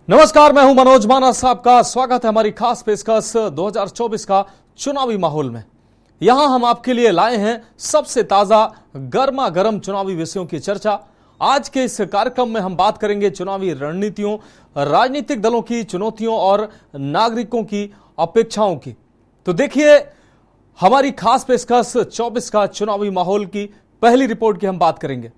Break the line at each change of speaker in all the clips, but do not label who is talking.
नमस्कार, मैं हूं मनोज मानस। आपका स्वागत है हमारी खास पेशकश 2024 का चुनावी माहौल में। यहां हम आपके लिए लाए हैं सबसे ताजा गर्मा गर्म चुनावी विषयों की चर्चा। आज के इस कार्यक्रम में हम बात करेंगे चुनावी रणनीतियों, राजनीतिक दलों की चुनौतियों और नागरिकों की अपेक्षाओं की। तो देखिए हमारी खास पेशकश 24 का चुनावी माहौल की पहली रिपोर्ट की हम बात करेंगे।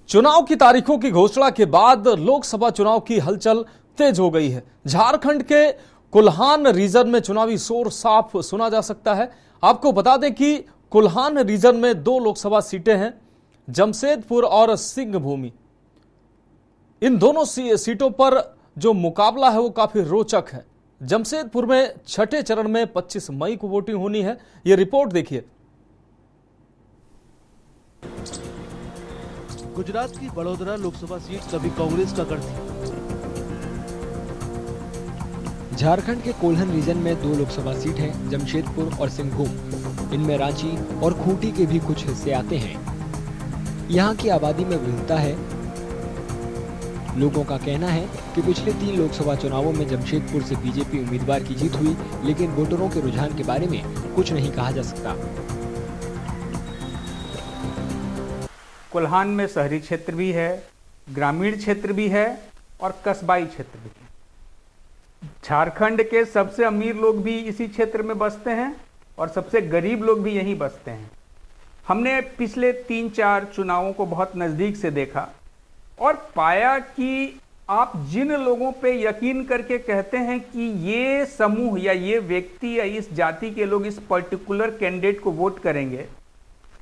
चुनाव की तारीखों की घोषणा के बाद लोकसभा चुनाव की हलचल तेज हो गई है। झारखंड के कुल्हान रीजन में चुनावी शोर साफ सुना जा सकता है। आपको बता दें कि कुल्हान रीजन में 2 लोकसभा सीटें हैं, जमशेदपुर और सिंहभूमि। इन दोनों सीटों पर जो मुकाबला है वो काफी रोचक है। जमशेदपुर में छठे चरण में 25 मई को वोटिंग होनी है। यह रिपोर्ट देखिए।
गुजरात की बड़ोदरा लोकसभा सीट कभी कांग्रेस का गढ़ थी।
झारखंड के कोल्हन रीजन में 2 लोकसभा सीट हैं, जमशेदपुर और सिंहभूम। इनमें रांची और खूंटी के भी कुछ हिस्से आते हैं। यहाँ की आबादी में विविधता है। लोगों का कहना है कि पिछले 3 लोकसभा चुनावों में जमशेदपुर से बीजेपी उम्मीदवार की जीत हुई, लेकिन वोटरों के रुझान के बारे में कुछ नहीं कहा जा सकता।
कुल्हान में शहरी क्षेत्र भी है, ग्रामीण क्षेत्र भी है और कस्बाई क्षेत्र भी है। झारखंड के सबसे अमीर लोग भी इसी क्षेत्र में बसते हैं और सबसे गरीब लोग भी यहीं बसते हैं। हमने पिछले 3-4 चुनावों को बहुत नज़दीक से देखा और पाया कि आप जिन लोगों पे यकीन करके कहते हैं कि ये समूह या ये व्यक्ति या इस जाति के लोग इस पर्टिकुलर कैंडिडेट को वोट करेंगे,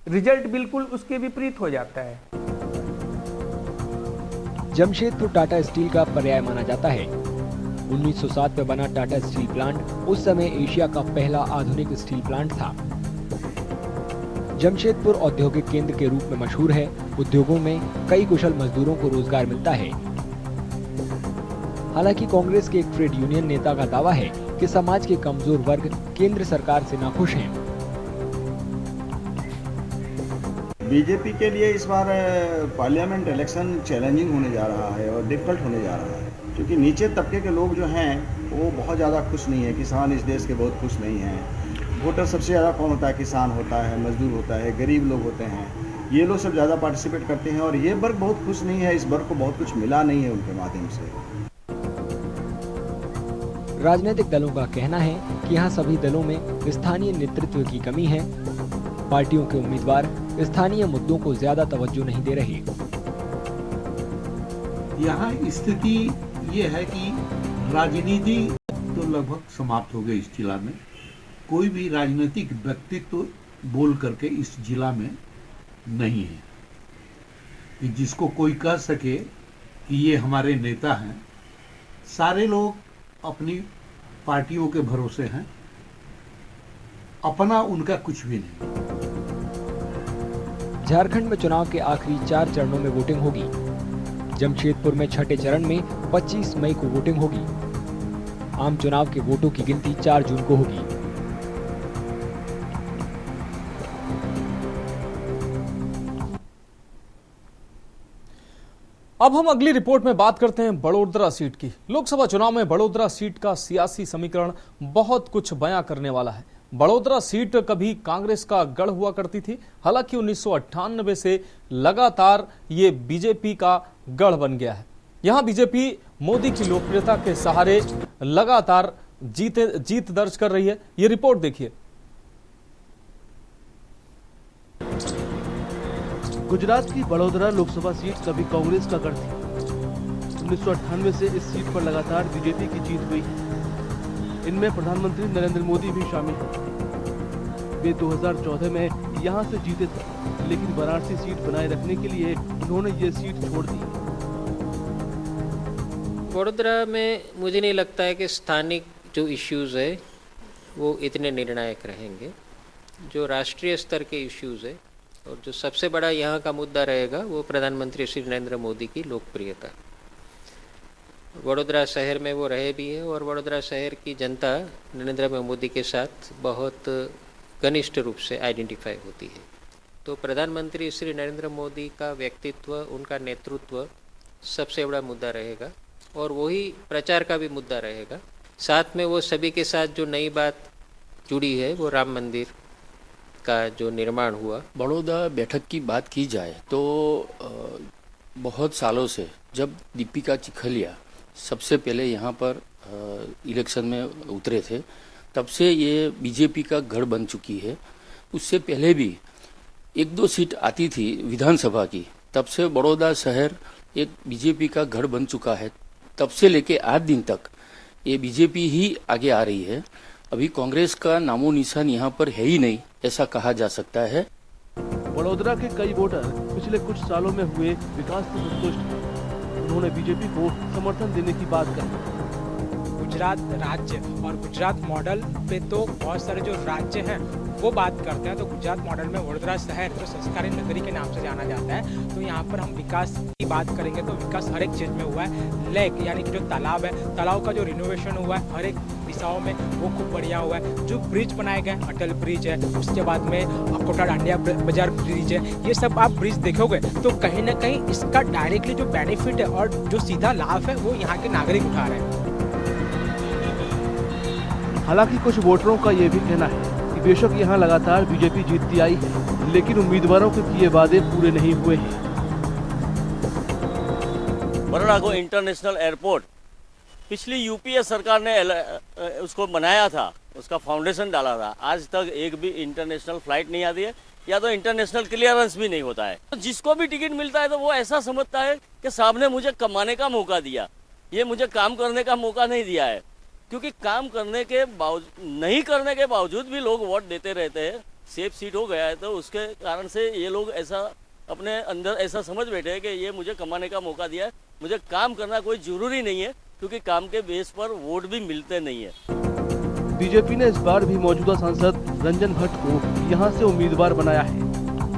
रिजल्ट बिल्कुल उसके विपरीत हो जाता है।
जमशेदपुर टाटा स्टील का पर्याय माना जाता है। 1907 में बना टाटा स्टील प्लांट उस समय एशिया का पहला आधुनिक स्टील प्लांट था। जमशेदपुर औद्योगिक केंद्र के रूप में मशहूर है। उद्योगों में कई कुशल मजदूरों को रोजगार मिलता है। हालांकि कांग्रेस के एक ट्रेड यूनियन नेता का दावा है कि समाज के कमजोर वर्ग केंद्र सरकार से नाखुश हैं।
बीजेपी के लिए इस बार पार्लियामेंट इलेक्शन चैलेंजिंग होने जा रहा है और डिफिकल्ट होने जा रहा है, क्योंकि नीचे तबके के लोग जो हैं वो बहुत ज़्यादा खुश नहीं है। किसान इस देश के बहुत खुश नहीं हैं। वोटर सबसे ज़्यादा कौन होता है? किसान होता है, मजदूर होता है, गरीब लोग होते हैं। ये लोग सब ज़्यादा पार्टिसिपेट करते हैं और ये वर्ग बहुत खुश नहीं है। इस वर्ग को बहुत कुछ मिला नहीं है उनके माध्यम से।
राजनीतिक दलों का कहना है कि यहाँ सभी दलों में स्थानीय नेतृत्व की कमी है। पार्टियों के उम्मीदवार स्थानीय मुद्दों को ज्यादा तवज्जो नहीं दे रहे।
यहाँ स्थिति ये है कि राजनीति तो लगभग समाप्त हो गई इस जिला में। कोई भी राजनीतिक व्यक्तित्व बोल करके इस जिला में नहीं है कि जिसको कोई कह सके कि ये हमारे नेता हैं। सारे लोग अपनी पार्टियों के भरोसे हैं, अपना उनका कुछ भी नहीं।
झारखंड में चुनाव के आखिरी 4 चरणों में वोटिंग होगी। जमशेदपुर में छठे चरण में 25 मई को वोटिंग होगी। आम चुनाव के वोटों की गिनती 4 जून को होगी।
अब हम अगली रिपोर्ट में बात करते हैं बड़ोदरा सीट की। लोकसभा चुनाव में बड़ोदरा सीट का सियासी समीकरण बहुत कुछ बयां करने वाला है। बड़ोदरा सीट कभी कांग्रेस का गढ़ हुआ करती थी। हालांकि 1998 से लगातार ये बीजेपी का गढ़ बन गया है। यहां बीजेपी मोदी की लोकप्रियता के सहारे लगातार जीत दर्ज कर रही है। ये रिपोर्ट देखिए।
गुजरात की बड़ोदरा लोकसभा सीट कभी कांग्रेस का गढ़ थी। 1998 से इस सीट पर लगातार बीजेपी की जीत हुई है। इनमें प्रधानमंत्री नरेंद्र मोदी भी शामिल हैं। वे 2014 में यहां से जीते थे, लेकिन वाराणसी सीट बनाए रखने के लिए उन्होंने ये सीट छोड़ दी।
बड़ोदरा में मुझे नहीं लगता है कि स्थानिक जो इश्यूज़ है वो इतने निर्णायक रहेंगे। जो राष्ट्रीय स्तर के इश्यूज़ है और जो सबसे बड़ा यहाँ का मुद्दा रहेगा वो प्रधानमंत्री श्री नरेंद्र मोदी की लोकप्रियता। वडोदरा शहर में वो रहे भी है और वडोदरा शहर की जनता नरेंद्र मोदी के साथ बहुत घनिष्ठ रूप से आइडेंटिफाई होती है। तो प्रधानमंत्री श्री नरेंद्र मोदी का व्यक्तित्व, उनका नेतृत्व सबसे बड़ा मुद्दा रहेगा और वही प्रचार का भी मुद्दा रहेगा। साथ में वो सभी के साथ जो नई बात जुड़ी है वो राम मंदिर का जो निर्माण हुआ।
बड़ौदा बैठक की बात की जाए तो बहुत सालों से जब दीपिका चिखलिया सबसे पहले यहाँ पर इलेक्शन में उतरे थे तब से ये बीजेपी का गढ़ बन चुकी है। उससे पहले भी 1-2 सीट आती थी विधानसभा की, तब से बड़ौदा शहर एक बीजेपी का गढ़ बन चुका है। तब से लेके आज दिन तक ये बीजेपी ही आगे आ रही है। अभी कांग्रेस का नामो निशान यहाँ पर है ही नहीं, ऐसा कहा जा सकता है।
वडोदरा के कई वोटर पिछले कुछ सालों में हुए विकास से संतुष्ट हैं। उन्होंने बीजेपी को समर्थन देने की बात कही।
गुजरात राज्य और गुजरात मॉडल पे तो बहुत सारे जो राज्य हैं वो बात करते हैं, तो गुजरात मॉडल में वडोदरा शहर जो संस्कारी नगरी के नाम से जाना जाता है। तो यहाँ पर हम विकास की बात करेंगे तो विकास हर एक चीज़ में हुआ है। लेक यानी कि जो तालाब है, तालाब का जो रिनोवेशन हुआ है हर एक दिशाओं में वो खूब बढ़िया हुआ है। जो ब्रिज बनाए गए, अटल ब्रिज है, उसके बाद में कोटा डांडिया बाजार ब्रिज है, ये सब आप ब्रिज देखोगे तो कहीं ना कहीं इसका डायरेक्टली जो बेनिफिट है और जो सीधा लाभ है वो यहाँ के नागरिक उठा रहे हैं।
हालांकि कुछ वोटरों का ये भी कहना है कि बेशक यहाँ लगातार बीजेपी जीतती आई है, लेकिन उम्मीदवारों के किए वादे पूरे नहीं हुए हैं।
बड़ौदा को इंटरनेशनल एयरपोर्ट पिछली यूपीए सरकार ने उसको बनाया था, उसका फाउंडेशन डाला था। आज तक एक भी इंटरनेशनल फ्लाइट नहीं आती है या तो इंटरनेशनल क्लियरेंस भी नहीं होता है। तो जिसको भी टिकट मिलता है तो वो ऐसा समझता है कि साहब ने मुझे कमाने का मौका दिया, ये मुझे काम करने का मौका नहीं दिया है। क्योंकि काम करने के बावजूद, नहीं करने के बावजूद भी लोग वोट देते रहते हैं। सेफ सीट हो गया है तो उसके कारण से ये लोग ऐसा अपने अंदर ऐसा समझ बैठे हैं कि ये मुझे कमाने का मौका दिया है, मुझे काम करना कोई जरूरी नहीं है, क्योंकि काम के बेस पर वोट भी मिलते नहीं है।
बीजेपी ने इस बार भी मौजूदा सांसद रंजन भट्ट को यहां से उम्मीदवार बनाया है।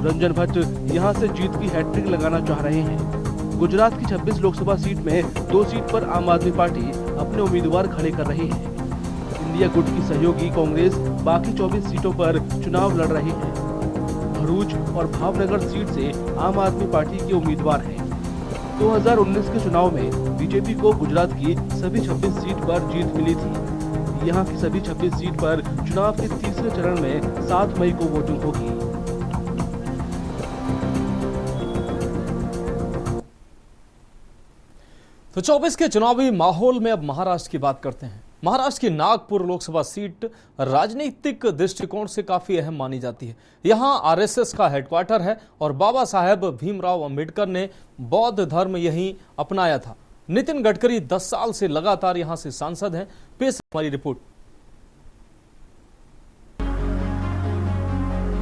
रंजन भट्ट यहां से जीत की हैट्रिक लगाना चाह रहे हैं। गुजरात की 26 लोकसभा सीट में 2 सीट पर आम आदमी पार्टी अपने उम्मीदवार खड़े कर रही है। इंडिया गुट की सहयोगी कांग्रेस बाकी 24 सीटों पर चुनाव लड़ रही है। भरूच और भावनगर सीट से आम आदमी पार्टी के उम्मीदवार हैं। 2019 के चुनाव में बीजेपी को गुजरात की सभी 26 सीट पर जीत मिली थी। यहाँ की सभी 26 सीट पर चुनाव के तीसरे चरण में 7 मई को वोटिंग होगी।
तो 24 के चुनावी माहौल में अब महाराष्ट्र की बात करते हैं। महाराष्ट्र की नागपुर लोकसभा सीट राजनीतिक दृष्टिकोण से काफी अहम मानी जाती है। यहां आरएसएस का हेडक्वार्टर है और बाबा साहेब भीमराव अंबेडकर ने बौद्ध धर्म यहीं अपनाया था। नितिन गडकरी 10 साल से लगातार यहां से सांसद हैं। पेश हमारी रिपोर्ट।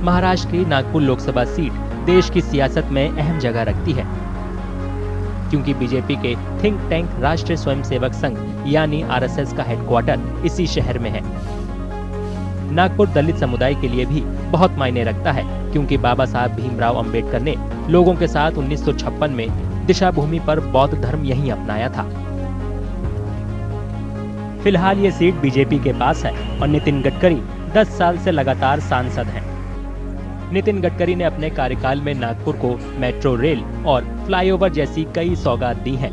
महाराष्ट्र की नागपुर लोकसभा सीट देश की सियासत में अहम जगह रखती है, क्योंकि बीजेपी के थिंक टैंक राष्ट्रीय स्वयंसेवक संघ यानी आरएसएस का हेडक्वार्टर इसी शहर में है। नागपुर दलित समुदाय के लिए भी बहुत मायने रखता है, क्योंकि बाबा साहब भीमराव अंबेडकर ने लोगों के साथ 1956 में दिशा भूमि पर बौद्ध धर्म यहीं अपनाया था। फिलहाल ये सीट बीजेपी के पास है और नितिन गडकरी 10 साल से लगातार सांसद हैं। नितिन गडकरी ने अपने कार्यकाल में नागपुर को मेट्रो रेल और फ्लाईओवर जैसी कई सौगात दी हैं।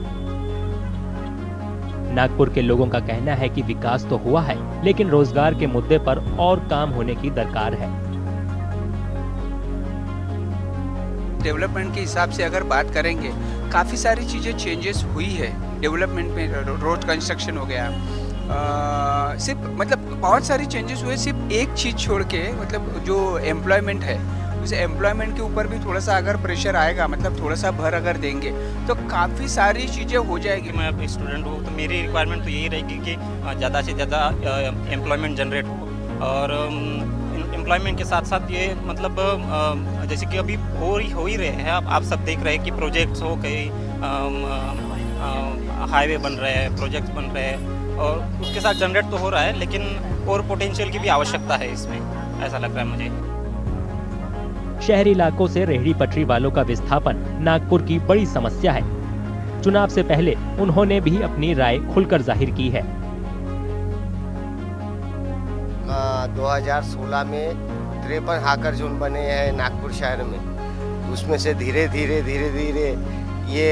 नागपुर के लोगों का कहना है कि विकास तो हुआ है, लेकिन रोजगार के मुद्दे पर और काम होने की दरकार है।
डेवलपमेंट के हिसाब से अगर बात करेंगे, काफी सारी चीजें चेंजेस हुई है डेवलपमेंट में। रोड कंस्ट्रक्शन हो गया, सिर्फ मतलब बहुत सारी चेंजेस हुए। सिर्फ एक चीज़ छोड़ के, मतलब जो एम्प्लॉयमेंट है, उस एम्प्लॉयमेंट के ऊपर भी थोड़ा सा अगर प्रेशर आएगा, मतलब थोड़ा सा भर अगर देंगे तो काफ़ी सारी चीज़ें हो जाएगी।
मैं अब स्टूडेंट हूँ तो मेरी रिक्वायरमेंट तो यही रहेगी कि ज़्यादा से ज़्यादा एम्प्लॉयमेंट जनरेट हो। और एम्प्लॉयमेंट के साथ साथ ये मतलब जैसे कि अभी हो ही रहे हैं, आप सब देख रहे हैं कि प्रोजेक्ट्स हो, कई हाईवे बन रहे हैं, प्रोजेक्ट्स बन रहे हैं, और उसके साथ जनरेट तो हो रहा है, लेकिन और पोटेंशियल की भी आवश्यकता है इसमें, ऐसा लग रहा है मुझे।
शहरी इलाकों से रेहड़ी पटरी वालों का विस्थापन नागपुर की बड़ी समस्या है। चुनाव से पहले उन्होंने भी अपनी राय खुलकर जाहिर की है।
2016 में 53 हाकर जोन बने हैं नागपुर शहर में, उसमें से धीरे धीरे ये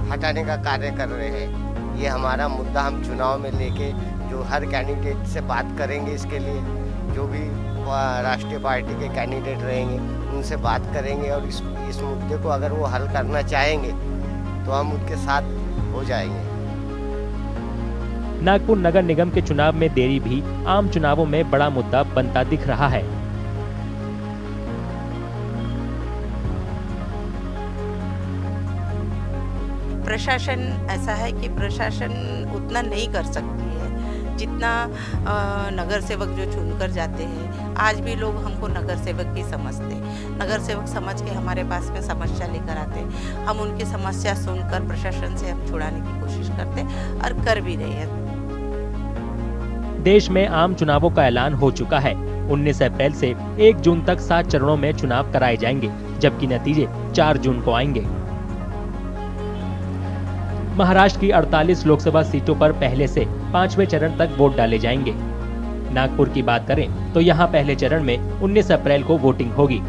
हटाने का कार्य कर रहे हैं। ये हमारा मुद्दा हम चुनाव में लेके जो हर कैंडिडेट से बात करेंगे, इसके लिए जो भी राष्ट्रीय पार्टी के कैंडिडेट रहेंगे उनसे बात करेंगे और इस मुद्दे को अगर वो हल करना चाहेंगे तो हम उनके साथ हो जाएंगे।
नागपुर नगर निगम के चुनाव में देरी भी आम चुनावों में बड़ा मुद्दा बनता दिख रहा है।
प्रशासन ऐसा है कि प्रशासन उतना नहीं कर सकती है जितना नगर सेवक जो चुनकर जाते हैं। आज भी लोग हमको नगर सेवक ही समझते, नगर सेवक समझ के हमारे पास में समस्या लेकर आते, हम उनकी समस्या सुनकर प्रशासन से हम छुड़ाने की कोशिश करते और कर भी रहे हैं।
देश में आम चुनावों का ऐलान हो चुका है। 19 अप्रैल से 1 जून तक 7 चरणों में चुनाव कराए जाएंगे, जबकि नतीजे 4 जून को आएंगे। महाराष्ट्र की 48 लोकसभा सीटों पर पहले से 5वें चरण तक वोट डाले जाएंगे। नागपुर की बात करें तो यहां पहले चरण में 19 अप्रैल को वोटिंग होगी।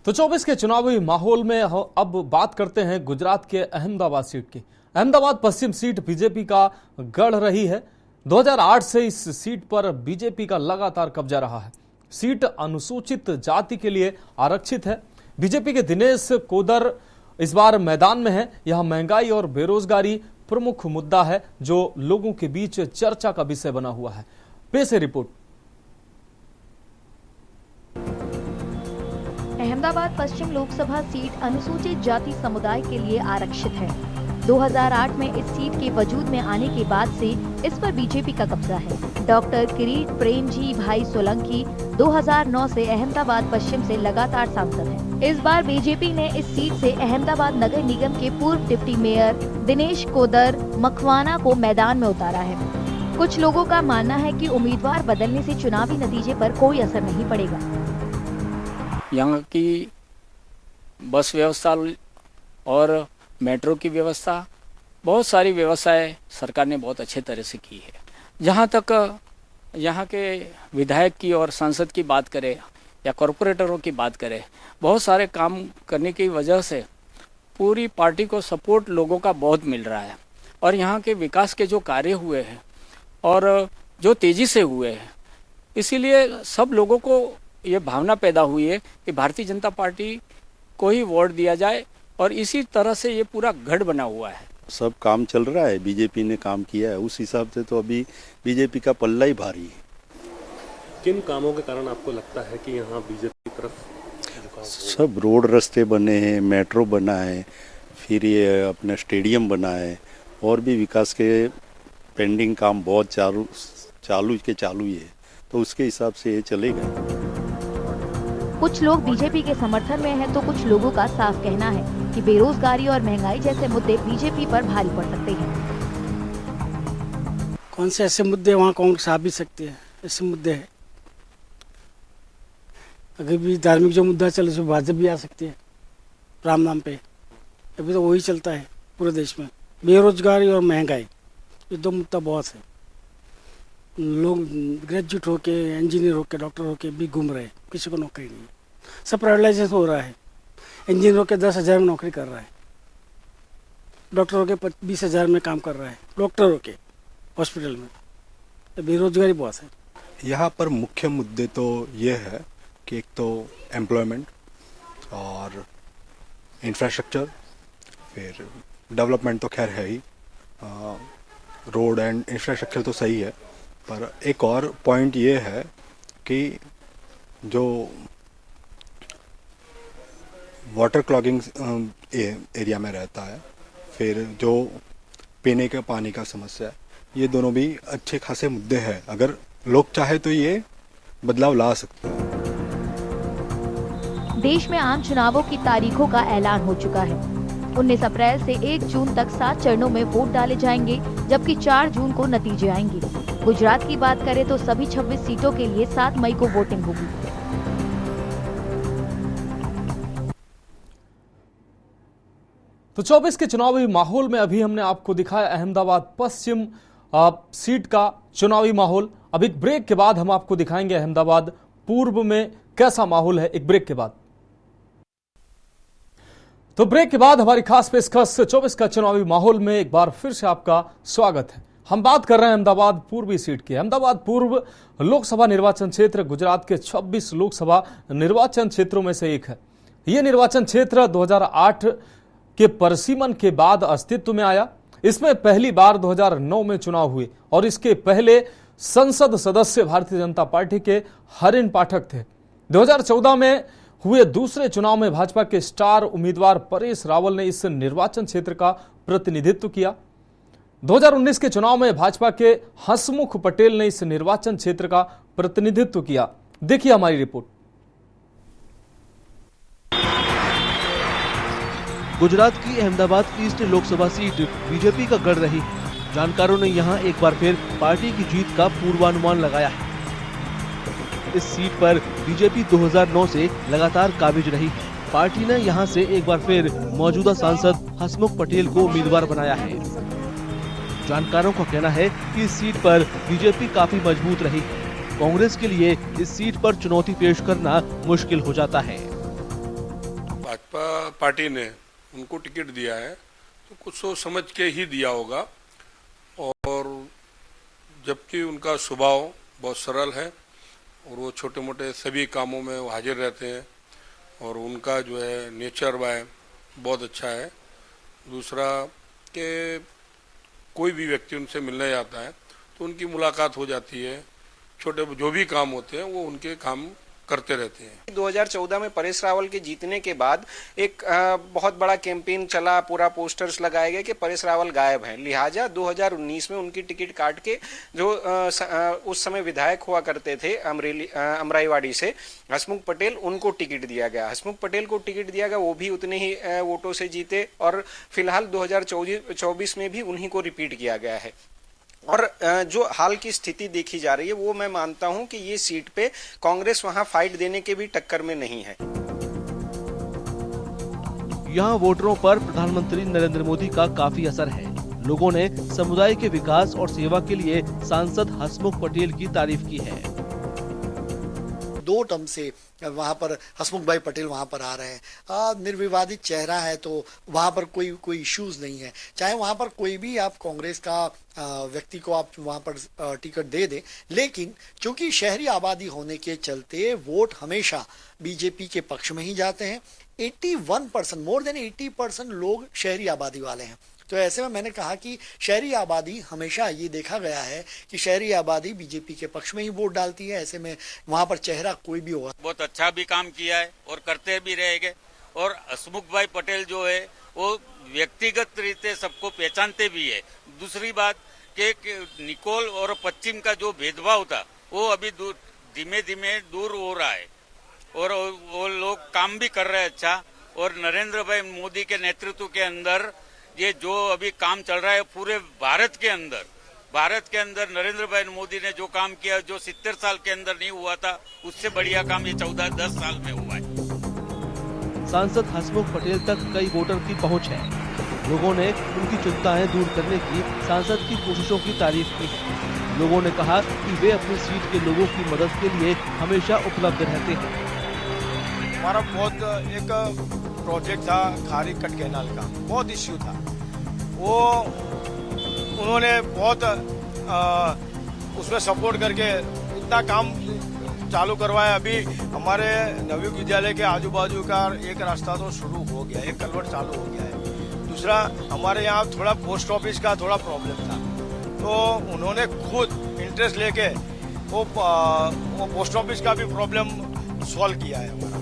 तो 24 के चुनावी माहौल में अब बात करते हैं गुजरात के अहमदाबाद सीट की। अहमदाबाद पश्चिम सीट बीजेपी का गढ़ रही है। 2008 से इस सीट पर बीजेपी का लगातार कब्जा रहा है। सीट अनुसूचित जाति के लिए आरक्षित है। बीजेपी के दिनेश कोदर इस बार मैदान में है। यहां महंगाई और बेरोजगारी प्रमुख मुद्दा है जो लोगों के बीच चर्चा का विषय बना हुआ है। पेश है रिपोर्ट।
अहमदाबाद पश्चिम लोकसभा सीट अनुसूचित जाति समुदाय के लिए आरक्षित है। 2008 में इस सीट के वजूद में आने के बाद से इस पर बीजेपी का कब्जा है। डॉक्टर किरीट प्रेमजी भाई सोलंकी 2009 से अहमदाबाद पश्चिम से लगातार सांसद हैं। इस बार बीजेपी ने इस सीट से अहमदाबाद नगर निगम के पूर्व डिप्टी मेयर दिनेश कोदर मखवाना को मैदान में उतारा है। कुछ लोगों का मानना है कि उम्मीदवार बदलने से चुनावी नतीजे पर कोई असर नहीं पड़ेगा।
यहाँ की बस व्यवस्था और मेट्रो की व्यवस्था, बहुत सारी व्यवस्थाएं सरकार ने बहुत अच्छे तरह से की है। जहाँ तक यहाँ के विधायक की और सांसद की बात करें या कॉरपोरेटरों की बात करें, बहुत सारे काम करने की वजह से पूरी पार्टी को सपोर्ट लोगों का बहुत मिल रहा है। और यहाँ के विकास के जो कार्य हुए हैं और जो तेज़ी से हुए हैं, इसीलिए सब लोगों को ये भावना पैदा हुई है कि भारतीय जनता पार्टी को ही वोट दिया जाए और इसी तरह से ये पूरा गढ़ बना हुआ है।
सब काम चल रहा है, बीजेपी ने काम किया है, उस हिसाब से तो अभी बीजेपी का पल्ला ही भारी है।
किन कामों के कारण आपको लगता है कि यहाँ बीजेपी की तरफ?
सब रोड रास्ते बने हैं, मेट्रो बना है, फिर ये अपना स्टेडियम बना है, और भी विकास के पेंडिंग काम बहुत चालू ही है, तो उसके हिसाब से ये चलेगा।
कुछ लोग बीजेपी के समर्थन में हैं तो कुछ लोगों का साफ कहना है कि बेरोजगारी और महंगाई जैसे मुद्दे बीजेपी पर भारी पड़ सकते हैं।
कौन से ऐसे मुद्दे वहाँ कांग्रेस आ भी सकती है? ऐसे मुद्दे हैं। अगर भी धार्मिक जो मुद्दा चले उसमें भाजपा भी आ सकती है राम नाम पे। अभी तो वही चलता है पूरे देश में, बेरोजगारी और महंगाई, ये दो मुद्दा बहुत है। लोग ग्रेजुएट होके, इंजीनियर होके, डॉक्टर होके भी घूम रहे हैं, किसी को नौकरी नहीं है। सब प्राइवेटाइजेशन हो रहा है। इंजीनियर होके 10,000 में नौकरी कर रहा है, डॉक्टर होके 20,000 में काम कर रहा है, डॉक्टर होके हॉस्पिटल में। तो बेरोजगारी बहुत है।
यहाँ पर मुख्य मुद्दे तो ये है कि एक तो एम्प्लॉयमेंट और इंफ्रास्ट्रक्चर, फिर डेवलपमेंट तो खैर है ही, रोड एंड इंफ्रास्ट्रक्चर तो सही है, पर एक और पॉइंट ये है कि जो वाटर क्लॉगिंग एरिया में रहता है, फिर जो पीने के पानी का समस्या है, ये दोनों भी अच्छे खासे मुद्दे हैं। अगर लोग चाहे तो ये बदलाव ला सकते हैं।
देश में आम चुनावों की तारीखों का ऐलान हो चुका है। 19 अप्रैल से 1 जून तक 7 चरणों में वोट डाले जाएंगे, जबकि 4 जून को नतीजे आएंगे। गुजरात की बात करें तो सभी 26 सीटों के लिए 7 मई को वोटिंग होगी।
तो 24 के चुनावी माहौल में अभी हमने आपको दिखाया अहमदाबाद पश्चिम सीट का चुनावी माहौल। अब एक ब्रेक के बाद हम आपको दिखाएंगे अहमदाबाद पूर्व में कैसा माहौल है। एक ब्रेक के बाद तो ब्रेक के बाद हमारी खास पेशकश 24 का चुनावी माहौल में एक बार फिर से आपका स्वागत है। हम बात कर रहे हैं अहमदाबाद पूर्वी सीट की। अहमदाबाद पूर्व लोकसभा निर्वाचन क्षेत्र गुजरात के 26 लोकसभा निर्वाचन क्षेत्रों में से एक है। यह निर्वाचन क्षेत्र 2008 के परिसीमन के बाद अस्तित्व में आया। इसमें पहली बार 2009 में चुनाव हुए और इसके पहले संसद सदस्य भारतीय जनता पार्टी के हरिन पाठक थे। 2014 में हुए दूसरे चुनाव में भाजपा के स्टार उम्मीदवार परेश रावल ने इस निर्वाचन क्षेत्र का प्रतिनिधित्व किया। 2019 के चुनाव में भाजपा के हसमुख पटेल ने इस निर्वाचन क्षेत्र का प्रतिनिधित्व किया। देखिए हमारी रिपोर्ट।
गुजरात की Ahmedabad east Lok Sabha seat BJP का गढ़ रही है। जानकारों ने यहां एक बार फिर पार्टी की जीत का पूर्वानुमान लगाया है। इस सीट पर बीजेपी 2009 से लगातार काबिज रही है। पार्टी ने यहां से एक बार फिर मौजूदा सांसद हसमुख पटेल को उम्मीदवार बनाया है। जानकारों का कहना है कि इस सीट पर बीजेपी काफी मजबूत रही है। कांग्रेस के लिए इस सीट पर चुनौती पेश करना मुश्किल हो जाता है।
भाजपा पार्टी ने उनको टिकट दिया है तो कुछ सोच समझ के ही दिया होगा, और जबकि उनका स्वभाव बहुत सरल है और वो छोटे मोटे सभी कामों में वो हाजिर रहते हैं और उनका जो है नेचर वाय बहुत अच्छा है। दूसरा कि कोई भी व्यक्ति उनसे मिलने जाता है तो उनकी मुलाकात हो जाती है। छोटे जो भी काम होते हैं वो उनके काम करते रहते हैं।
2014 में परेश रावल के जीतने के बाद एक बहुत बड़ा कैंपेन चला, पूरा पोस्टर्स लगाए गए कि परेश रावल गायब हैं। लिहाजा 2019 में उनकी टिकट काट के जो उस समय विधायक हुआ करते थे अमराईवाड़ी से हसमुख पटेल, उनको टिकट दिया गया। हसमुख पटेल को टिकट दिया गया, वो भी उतने ही वोटों से जीते और फिलहाल 2024 में भी उन्हीं को रिपीट किया गया है। और जो हाल की स्थिति देखी जा रही है वो मैं मानता हूं कि ये सीट पे कांग्रेस वहां फाइट देने के भी टक्कर में नहीं है।
यहां वोटरों पर प्रधानमंत्री नरेंद्र मोदी का काफी असर है। लोगों ने समुदाय के विकास और सेवा के लिए सांसद हसमुख पटेल की तारीफ की है।
2 टर्म से वहाँ पर हसमुख भाई पटेल वहाँ पर आ रहे हैं। निर्विवादित चेहरा है तो वहाँ पर कोई इश्यूज नहीं है। चाहे वहाँ पर कोई भी आप कांग्रेस का व्यक्ति को आप वहाँ पर टिकट दे दें, लेकिन चूंकि शहरी आबादी होने के चलते वोट हमेशा बीजेपी के पक्ष में ही जाते हैं। 81%, मोर देन 80% लोग शहरी आबादी वाले हैं। तो ऐसे में मैंने कहा कि शहरी आबादी, हमेशा ये देखा गया है कि शहरी आबादी बीजेपी के पक्ष में ही वोट डालती है। ऐसे में वहाँ पर चेहरा कोई भी होगा।
बहुत अच्छा भी काम किया है और करते भी रहेंगे। और हसमुख भाई पटेल जो है वो व्यक्तिगत रीते सबको पहचानते भी है। दूसरी बात कि निकोल और पश्चिम का जो भेदभाव था वो अभी धीमे धीमे दूर हो रहा है और वो लोग काम भी कर रहे हैं अच्छा। और नरेंद्र भाई मोदी के नेतृत्व के अंदर ये जो अभी काम चल रहा है पूरे भारत के अंदर नरेंद्र भाई मोदी ने जो काम किया, जो 70 साल के अंदर नहीं हुआ था, उससे बढ़िया काम ये 14-10 साल में हुआ है।
सांसद हसमुख पटेल तक कई वोटर की पहुंच है। लोगों ने उनकी चिंताएं दूर करने की सांसद की कोशिशों की तारीफ की। लोगों ने कहा कि वे अपनी सीट के लोगों की मदद के लिए हमेशा उपलब्ध रहते हैं।
हमारा बहुत एक प्रोजेक्ट था खारी कट कैनाल का, बहुत इश्यू था। वो उन्होंने बहुत उसमें सपोर्ट करके इतना काम चालू करवाया। अभी हमारे नवयुग विद्यालय के आजू बाजू का एक रास्ता तो शुरू हो गया, एक कलवर्ट चालू हो गया है। दूसरा हमारे यहाँ थोड़ा पोस्ट ऑफिस का थोड़ा प्रॉब्लम था, तो उन्होंने खुद इंटरेस्ट लेके वो पोस्ट ऑफिस का भी प्रॉब्लम सॉल्व किया है हमारा।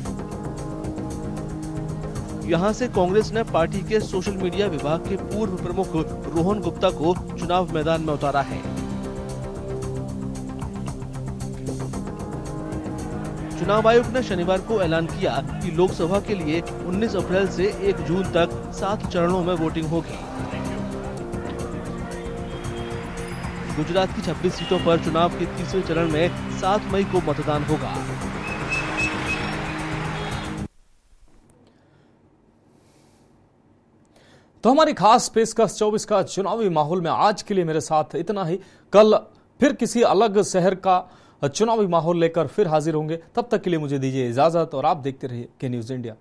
यहाँ से कांग्रेस ने पार्टी के सोशल मीडिया विभाग के पूर्व प्रमुख रोहन गुप्ता को चुनाव मैदान में उतारा है। चुनाव आयोग ने शनिवार को ऐलान किया कि लोकसभा के लिए 19 अप्रैल से 1 जून तक 7 चरणों में वोटिंग होगी। गुजरात की 26 सीटों पर चुनाव के तीसरे चरण में 7 मई को मतदान होगा।
तो हमारी खास पेशकश 24 का चुनावी माहौल में आज के लिए मेरे साथ इतना ही। कल फिर किसी अलग शहर का चुनावी माहौल लेकर फिर हाजिर होंगे। तब तक के लिए मुझे दीजिए इजाजत और आप देखते रहिए के न्यूज़ इंडिया।